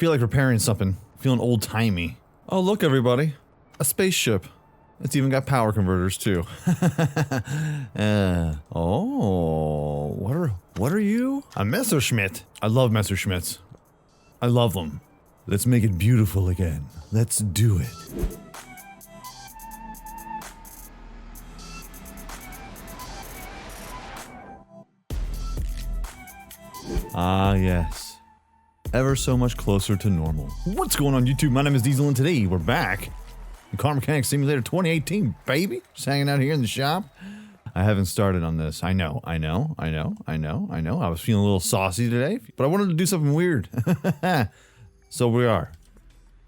feel like repairing something. Feeling old-timey. Oh, look, everybody. A spaceship. It's even got power converters, too. Oh, what are you? A Messerschmitt. I love Messerschmitts. I love them. Let's make it beautiful again. Let's do it. Ah, yes. Ever so much closer to normal. What's going on, YouTube? My name is Diesel, and today we're back in Car Mechanics Simulator 2018, baby. Just hanging out here in the shop. I haven't started on this. I know. I was feeling a little saucy today, but I wanted to do something weird. So we are.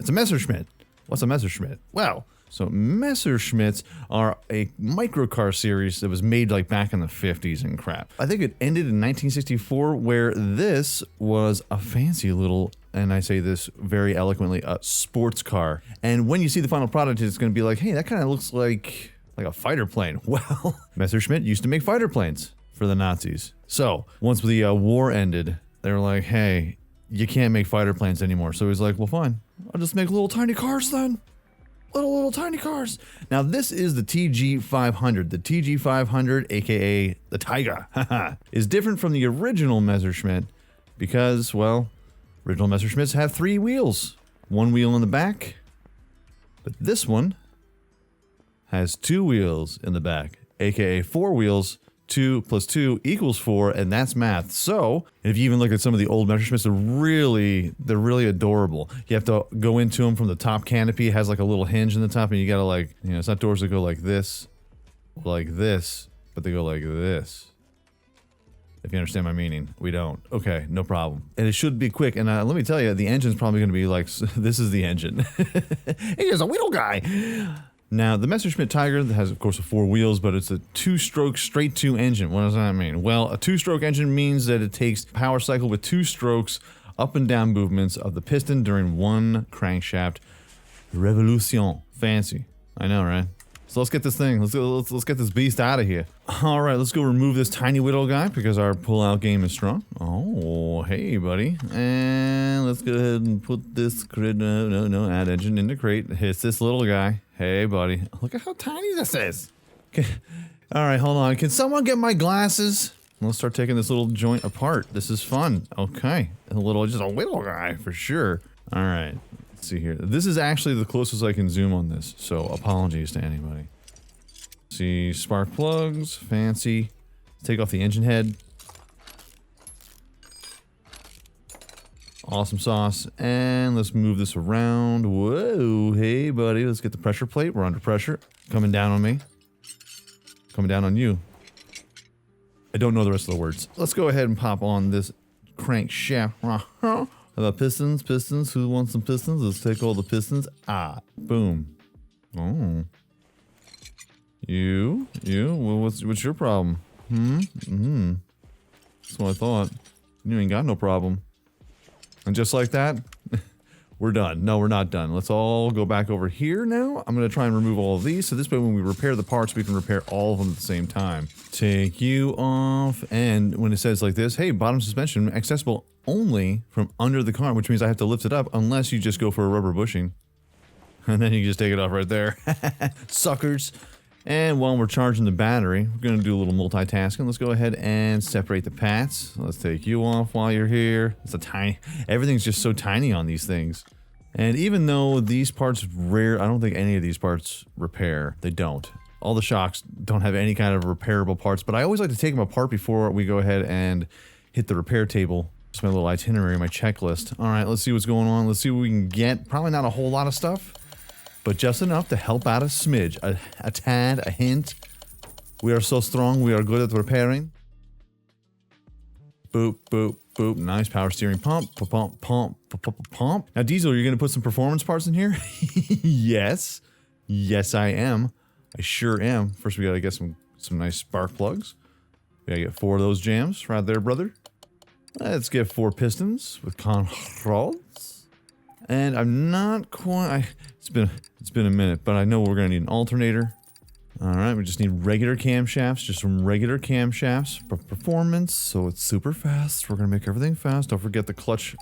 It's a Messerschmitt. What's a Messerschmitt? Well, so Messerschmitts are a microcar series that was made like back in the 50s and crap. I think it ended in 1964, where this was a fancy little, and I say this very eloquently, a sports car. And when you see the final product, it's going to be like, hey, that kind of looks like a fighter plane. Well, Messerschmitt used to make fighter planes for the Nazis. So once the war ended, they were like, hey, you can't make fighter planes anymore. So he's like, well, fine. I'll just make little tiny cars then. Little tiny cars. Now this is the TG500. The TG500, aka the Tiger, is different from the original Messerschmitt because, well, original Messerschmitts have 3 wheels. 1 wheel in the back, but this one has 2 wheels in the back, aka 4 wheels. 2 plus 2 equals 4, and that's math. So if you even look at some of the old Messerschmitts, they're really adorable. You have to go into them from the top canopy. It has like a little hinge in the top, and you gotta, like, you know, it's not doors that go like this, but they go like this. If you understand my meaning. We don't. Okay, no problem. And it should be quick. And let me tell you, the engine's probably gonna be like, this is the engine. He is a wheel guy. Now, the Messerschmitt Tiger has, of course, 4 wheels, but it's a 2-stroke straight-2 engine. What does that mean? Well, a 2-stroke engine means that it takes power cycle with 2 strokes up and down movements of the piston during 1 crankshaft revolution. Fancy. I know, right? So let's get this thing. Let's get this beast out of here. All right, let's go remove this tiny little guy because our pull-out game is strong. Oh, hey, buddy. And let's go ahead and put this crate. No, add engine into crate. Hits this little guy. Hey, buddy. Look at how tiny this is. Okay. All right, hold on. Can someone get my glasses? Let's start taking this little joint apart. This is fun. Okay. Just a little guy for sure. All right. Let's see here. This is actually the closest I can zoom on this, so apologies to anybody. See, spark plugs, fancy. Take off the engine head. Awesome sauce. And let's move this around. Whoa, hey buddy, let's get the pressure plate. We're under pressure. Coming down on me. Coming down on you. I don't know the rest of the words. Let's go ahead and pop on this crankshaft. How about pistons? Pistons? Who wants some pistons? Let's take all the pistons. Ah, boom. Oh. You? Well, what's your problem? That's what I thought. You ain't got no problem. And just like that, we're done. No, we're not done. Let's all go back over here now. I'm going to try and remove all of these, so this way when we repair the parts, we can repair all of them at the same time. Take you off, and when it says like this, hey, bottom suspension accessible only from under the car, which means I have to lift it up unless you just go for a rubber bushing. And then you can just take it off right there. Suckers. And while we're charging the battery, we're going to do a little multitasking. Let's go ahead and separate the pats. Let's take you off while you're here. It's a tiny, everything's just so tiny on these things. And even though these parts I don't think any of these parts repair. They don't. All the shocks don't have any kind of repairable parts, but I always like to take them apart before we go ahead and hit the repair table. Just my little itinerary, my checklist. All right, let's see what's going on. Let's see what we can get. Probably not a whole lot of stuff, but just enough to help out a smidge, a tad, a hint. We are so strong, we are good at repairing. Boop, boop, boop. Nice power steering pump, pump, pump, pump, pump. Now, Diesel, you're gonna put some performance parts in here? Yes. Yes, I am. I sure am. First, we gotta get some nice spark plugs. We gotta get 4 of those jams right there, brother. Let's get 4 pistons with controls. And I'm not quite, it's been a minute, but I know we're gonna need an alternator. All right, we just need regular camshafts, just some regular camshafts for performance, so it's super fast. We're gonna make everything fast. Don't forget the clutch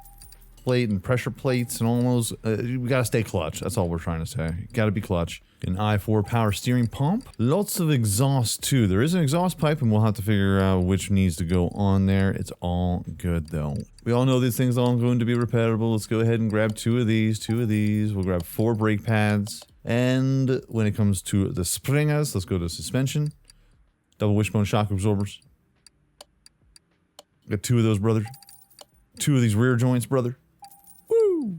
plate and pressure plates and all those. We gotta stay clutch. That's all we're trying to say. Gotta be clutch. An I4 power steering pump. Lots of exhaust too. There is an exhaust pipe and we'll have to figure out which needs to go on there. It's all good though. We all know these things are all going to be repairable. Let's go ahead and grab two of these. We'll grab 4 brake pads. And when it comes to the springers, let's go to suspension. Double wishbone shock absorbers. Got 2 of those, brother. 2 of these rear joints, brother. Woo!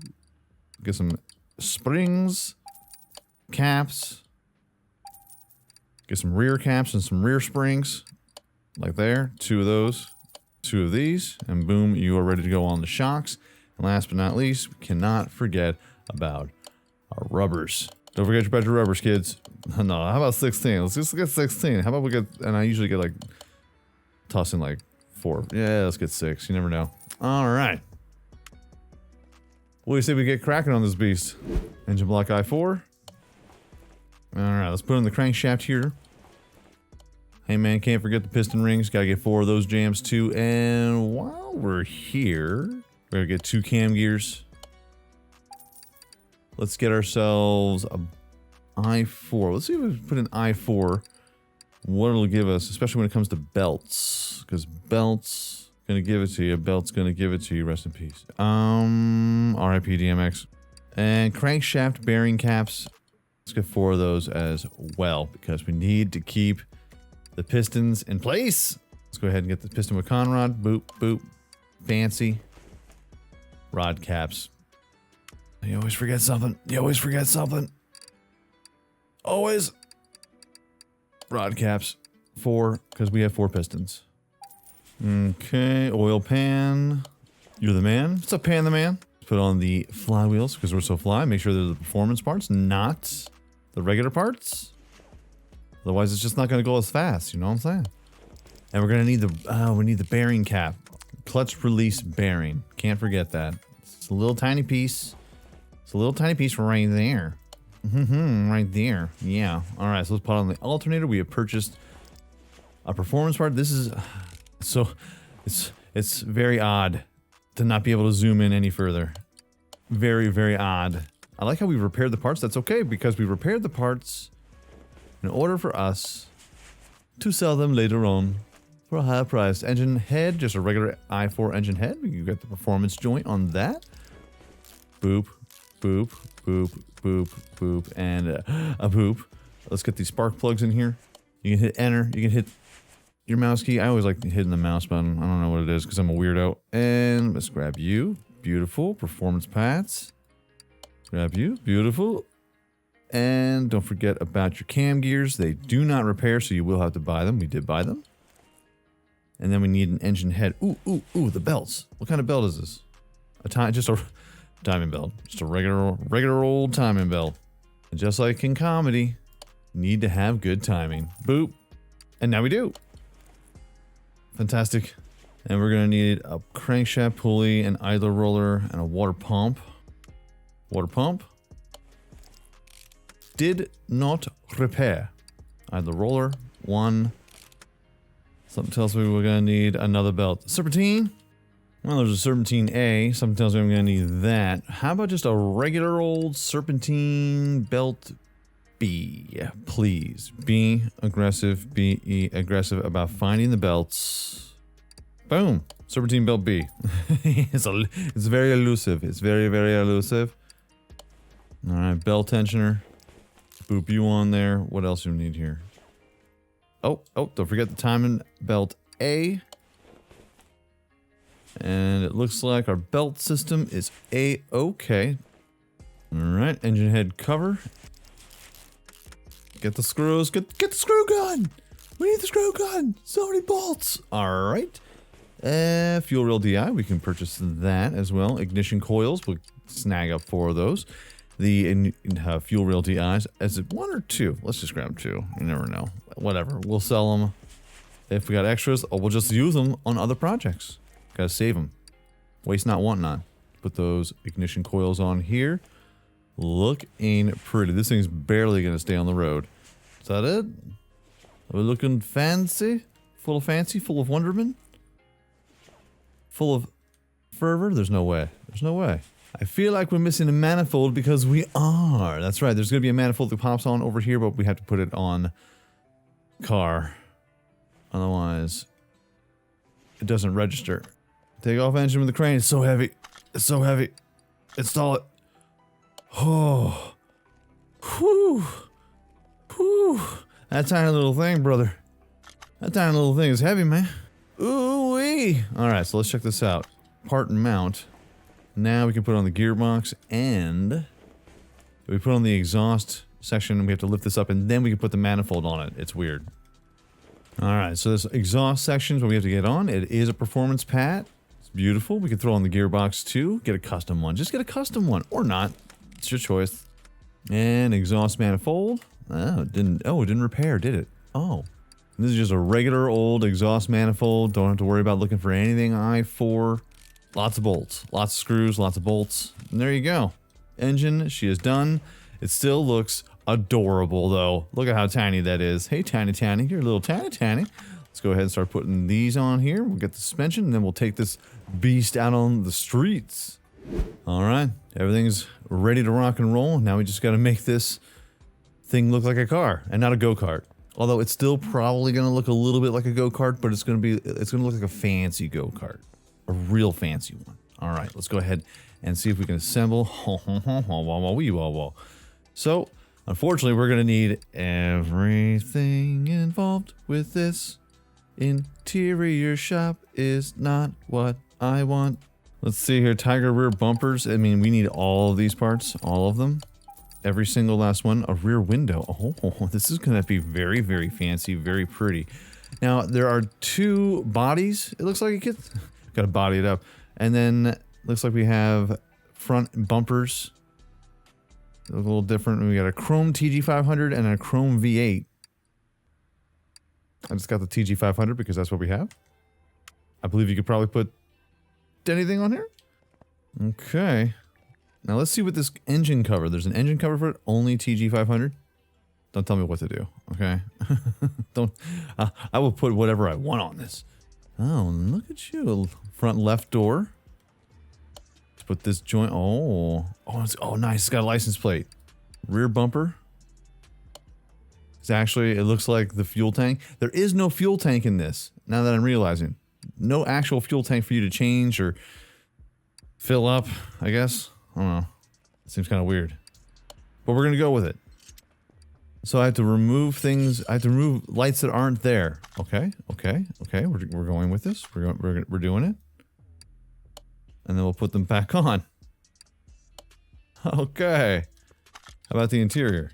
Get some springs. Caps. Get some rear caps and some rear springs. Like there. 2 of those. 2 of these. And boom, you are ready to go on the shocks. And last but not least, we cannot forget about our rubbers. Don't forget about your rubbers, kids. No, how about 16? Let's just get 16. How about we get, and I usually get like, toss in like 4. Yeah, let's get 6. You never know. All right. What do you say we get cracking on this beast? Engine block I4. All right, let's put in the crankshaft here. Hey man, can't forget the piston rings. Gotta get 4 of those jams too. And while we're here, we're gonna get 2 cam gears. Let's get ourselves a I4. Let's see if we put in I4. What it'll give us, especially when it comes to belts. Because belts gonna give it to you. Belt's gonna give it to you. Rest in peace. R.I.P. DMX. And crankshaft bearing caps. Let's get 4 of those as well. Because we need to keep the pistons in place. Let's go ahead and get the piston with conrod. Boop, boop. Fancy. Rod caps. You always forget something. You always forget something. Always. Rod caps. 4, because we have 4 pistons. Okay, oil pan. You're the man. What's up, Pan the Man? Put on the flywheels, because we're so fly. Make sure they're the performance parts, not the regular parts. Otherwise, it's just not going to go as fast, you know what I'm saying? And we're going to need the, we need the bearing cap. Clutch release bearing. Can't forget that. It's a little tiny piece. It's a little tiny piece right there. Right there. Yeah. All right, so let's put on the alternator. We have purchased a performance part. This is so it's very odd to not be able to zoom in any further. Very, very odd. I like how we repaired the parts. That's okay because we repaired the parts in order for us to sell them later on for a higher price. Engine head, just a regular i4 engine head. You get the performance joint on that. Boop. Boop, boop, boop, boop, and a boop. Let's get these spark plugs in here. You can hit enter. You can hit your mouse key. I always like hitting the mouse button. I don't know what it is because I'm a weirdo. And let's grab you. Beautiful. Performance pads. Grab you. Beautiful. And don't forget about your cam gears. They do not repair, so you will have to buy them. We did buy them. And then we need an engine head. Ooh, ooh, ooh, the belts. What kind of belt is this? Just a timing belt. Just a regular old timing belt. And just like in comedy, need to have good timing. Boop. And now we do. Fantastic. And we're going to need a crankshaft pulley, an idler roller, and a water pump. Water pump. Did not repair. Idler roller. 1. Something tells me we're going to need another belt. Serpentine. Well, there's a serpentine A. Something tells me I'm going to need that. How about just a regular old serpentine belt B, please? Be aggressive. Be aggressive about finding the belts. Boom. Serpentine belt B. It's very elusive. It's very, very elusive. All right, belt tensioner. Boop you on there. What else do we need here? Oh, don't forget the timing belt A. And it looks like our belt system is A-okay. Alright, engine head cover. Get the screws. Get the screw gun! We need the screw gun! So many bolts! Alright. Fuel rail DI, we can purchase that as well. Ignition coils, we'll snag up 4 of those. The fuel rail DIs, is it 1 or 2? Let's just grab 2. You never know. Whatever, we'll sell them. If we got extras, or we'll just use them on other projects. Gotta save them. Waste not, want not. Put those ignition coils on here. Looking pretty. This thing's barely gonna stay on the road. Is that it? Are we looking fancy? Full of fancy? Full of wonderment? Full of fervor? There's no way. There's no way. I feel like we're missing a manifold because we are. That's right. There's going to be a manifold that pops on over here, but we have to put it on car. Otherwise, it doesn't register. Take off engine with the crane. It's so heavy. It's so heavy. Install it. Oh. Whew. Whew. That tiny little thing, brother. That tiny little thing is heavy, man. Ooh-wee. Alright, so let's check this out. Part and mount. Now we can put on the gearbox, and we put on the exhaust section, we have to lift this up, and then we can put the manifold on it. It's weird. Alright, so this exhaust section is what we have to get on. It is a performance pad. It's beautiful. We can throw on the gearbox too. Get a custom one. Just get a custom one, or not. It's your choice. And exhaust manifold. Oh, it didn't repair, did it? Oh. This is just a regular old exhaust manifold. Don't have to worry about looking for anything I-4. Lots of bolts, lots of screws, lots of bolts. And there you go. Engine, she is done. It still looks adorable though. Look at how tiny that is. Hey, tiny. You're a little tiny. Let's go ahead and start putting these on here. We'll get the suspension, and then we'll take this beast out on the streets. All right, everything's ready to rock and roll. Now we just got to make this thing look like a car and not a go-kart. Although it's still probably going to look a little bit like a go-kart, but it's going to look like a fancy go-kart. A real fancy one. All right, let's go ahead and see if we can assemble. So, unfortunately, we're going to need everything involved with this. Interior shop is not what I want. Let's see here. Tiger rear bumpers. I mean, we need all of these parts. All of them. Every single last one. A rear window. Oh, this is going to be very, very fancy. Very pretty. Now, there are two bodies. It looks like it gets... Got to body it up. And then looks like we have front bumpers. They look a little different. We got a chrome TG500 and a chrome V8. I just got the TG500 because that's what we have. I believe you could probably put anything on here. Okay. Now let's see what this engine cover. There's an engine cover for it. Only TG500. Don't tell me what to do. Okay. Don't. I will put whatever I want on this. Oh, look at you. Front left door. Let's put this joint. Oh, nice. It's got a license plate. Rear bumper. It's actually, it looks like the fuel tank. There is no fuel tank in this, now that I'm realizing. No actual fuel tank for you to change or fill up, I guess. I don't know. It seems kind of weird. But we're going to go with it. So I have to remove things. I have to remove lights that aren't there. Okay. We're going with this. We're doing it. And then we'll put them back on. Okay. How about the interior?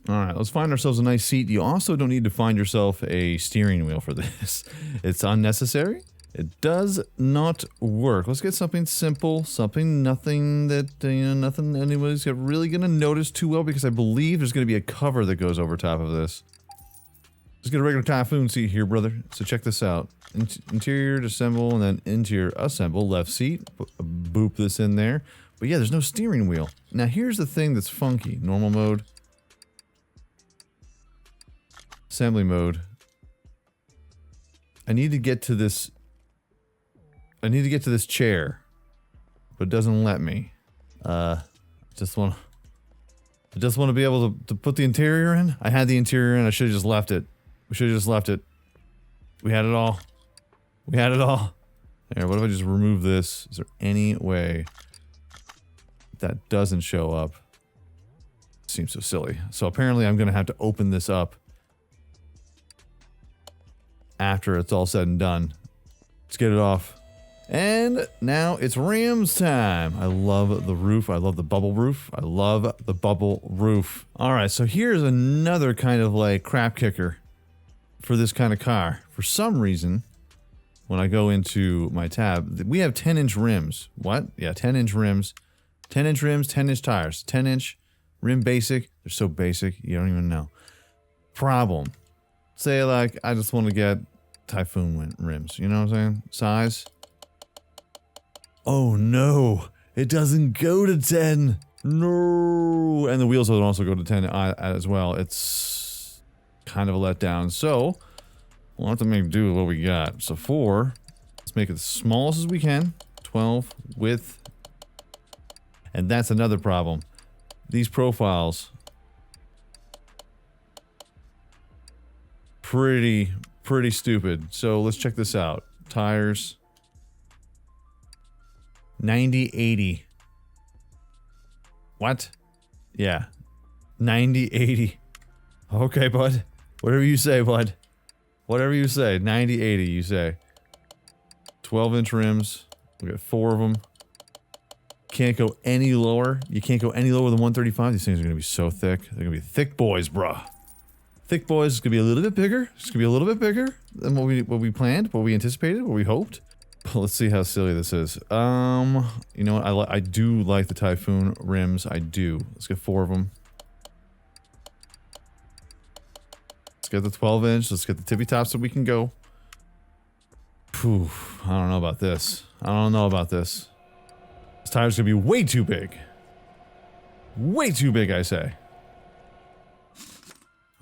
All right, let's find ourselves a nice seat. You also don't need to find yourself a steering wheel for this. It's unnecessary. It does not work. Let's get something simple, nothing that, nothing anybody's really going to notice too well, because I believe there's going to be a cover that goes over top of this. Let's get a regular Typhoon seat here, brother. So check this out. Interior assemble, and then interior assemble, left seat. Boop this in there. But yeah, there's no steering wheel. Now here's the thing that's funky. Normal mode. Assembly mode. I need to get to this chair, but it doesn't let me. I just want to be able to put the interior in. I had the interior in. I should have just left it. We should have just left it. We had it all. We had it all. There, what if I just remove this? Is there any way that doesn't show up? Seems so silly. So apparently I'm going to have to open this up after it's all said and done. Let's get it off. And now it's rims time. I love the roof. I love the bubble roof. I love the bubble roof. All right, so here's another kind of like crap kicker for this kind of car. For some reason, when I go into my tab, we have 10-inch rims. What? Yeah, 10-inch rims. 10-inch rims, 10-inch tires. 10-inch rim basic. They're so basic, you don't even know. Problem. Say like, I just want to get Typhoon rims. You know what I'm saying? Size. Oh no, it doesn't go to 10. No. And the wheels don't also go to 10 as well. It's kind of a letdown. So we'll have to make do with what we got. So let's make it as small as we can. 12 width, And that's another problem. These profiles, pretty stupid. So let's check this out. Tires, 90/80. What? Yeah, 90/80. Okay, bud. Whatever you say, bud. Whatever you say. 90/80, you say. 12-inch rims. We got 4 of them. Can't go any lower. You can't go any lower than 135. These things are going to be so thick. They're going to be thick boys, bruh. Thick boys. It's going to be a little bit bigger. It's going to be a little bit bigger than what we planned, what we anticipated, what we hoped. But let's see how silly this is. You know what? I do like the Typhoon rims. I do. Let's get 4 of them. Let's get the 12-inch. Let's get the tippy tops so we can go. Phew. I don't know about this. I don't know about this. This tire's gonna be way too big. Way too big, I say.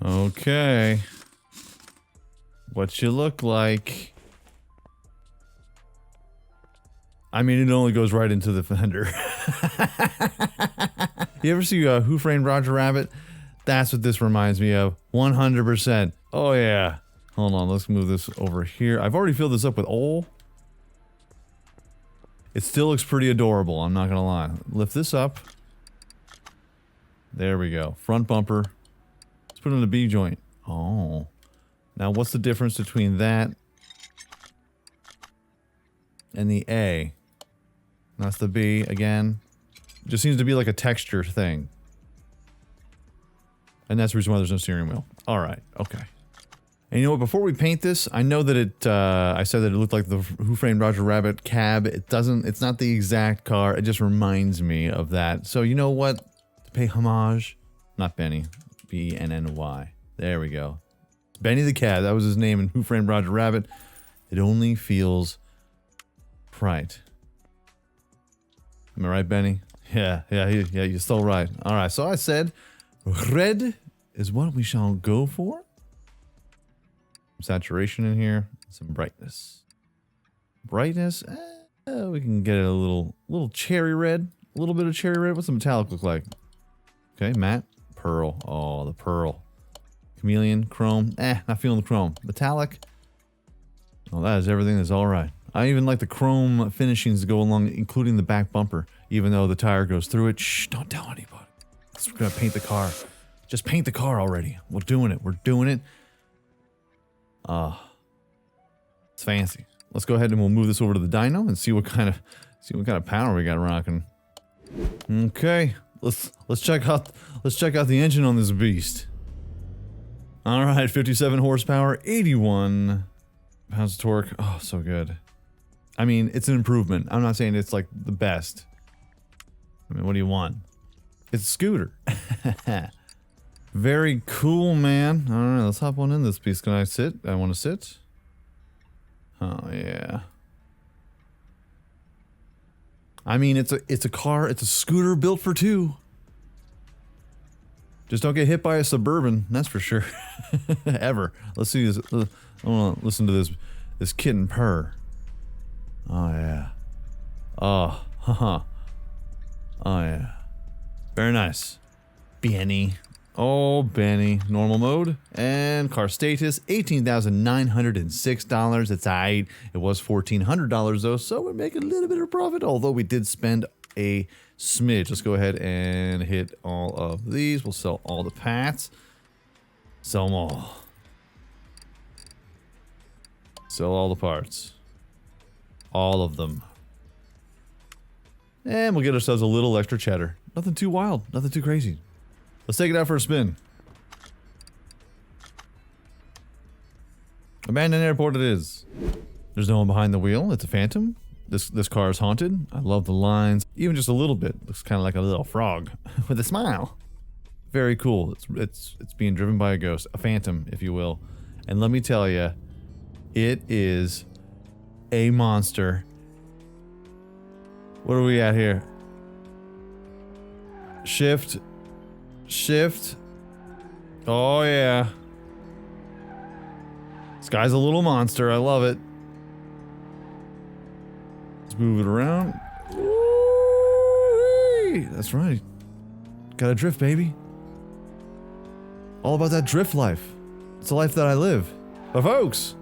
Okay. What you look like? I mean, it only goes right into the fender. You ever see Who Framed Roger Rabbit? That's what this reminds me of. 100%. Oh yeah. Hold on, let's move this over here. I've already filled this up with oil. It still looks pretty adorable, I'm not gonna lie. Lift this up. There we go. Front bumper. Let's put it in a B joint. Oh. Now what's the difference between that and the A? That's the B again. It just seems to be like a texture thing. And that's the reason why there's no steering wheel. Alright, okay. And you know what, before we paint this, I know that it, I said that it looked like the Who Framed Roger Rabbit cab. It doesn't, it's not the exact car, it just reminds me of that. So you know what, to pay homage, not Benny, B-E-N-N-Y. There we go. Benny the cab, that was his name in Who Framed Roger Rabbit. It only feels right. Am I right, Benny? Yeah, you're still right. Alright, so I said, red is what we shall go for. Saturation in here, some brightness. Brightness, we can get it a little cherry red. A little bit of cherry red. What's the metallic look like? Okay, matte. Pearl. Oh, the pearl. Chameleon, chrome. Not feeling the chrome. Metallic. Oh, that is everything that's alright. I even like the chrome finishings to go along, including the back bumper. Even though the tire goes through it. Shh, don't tell anybody. We're gonna paint the car. Just paint the car already. We're doing it. We're doing it. It's fancy. Let's go ahead and we'll move this over to the dyno and see what kind of power we got rocking. Okay, let's check out the engine on this beast. All right, 57 horsepower, 81 pounds of torque. Oh, so good. I mean, it's an improvement. I'm not saying it's like the best. I mean, what do you want? It's a scooter. Very cool, man. Alright, let's hop on in this piece. Can I sit? I want to sit. Oh, yeah. I mean, it's a car, it's a scooter built for two. Just don't get hit by a Suburban, that's for sure. Ever. Let's see this. I want to listen to this kitten purr. Oh, yeah. Oh, haha. Oh, yeah. Very nice. Benny. Oh, Benny. Normal mode. And car status, $18,906. It's aight. It was $1,400 though, so we're making a little bit of profit, although we did spend a smidge. Let's go ahead and hit all of these. We'll sell all the parts. Sell them all. Sell all the parts. All of them. And we'll get ourselves a little extra cheddar. Nothing too wild. Nothing too crazy. Let's take it out for a spin. Abandoned airport it is. There's no one behind the wheel. It's a Phantom. This car is haunted. I love the lines. Even just a little bit. Looks kind of like a little frog with a smile. Very cool. It's being driven by a ghost. A phantom, if you will. And let me tell you, it is a monster. What are we at here? Shift. Shift. Oh yeah. This guy's a little monster. I love it. Let's move it around. baby! That's right. Gotta drift, baby. All about that drift life. It's the life that I live. But folks,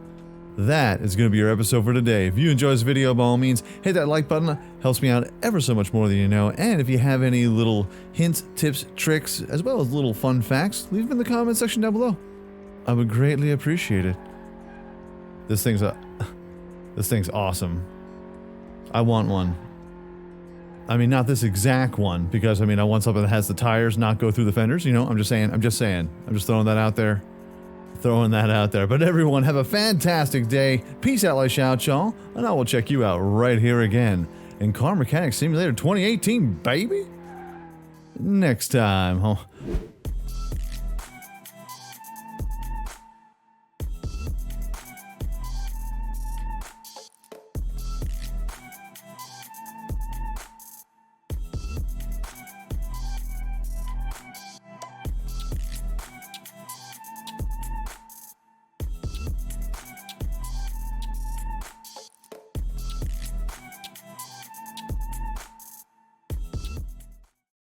that is going to be your episode for today. If you enjoyed this video, by all means, hit that like button. It helps me out ever so much more than you know. And if you have any little hints, tips, tricks, as well as little fun facts, leave them in the comment section down below. I would greatly appreciate it. This thing's awesome. I want one. I mean, not this exact one, because I mean, I want something that has the tires not go through the fenders, you know? I'm just saying. I'm just throwing that out there. But everyone, have a fantastic day. Peace out, like shout, y'all. And I will check you out right here again in Car Mechanic Simulator 2018, baby. Next time.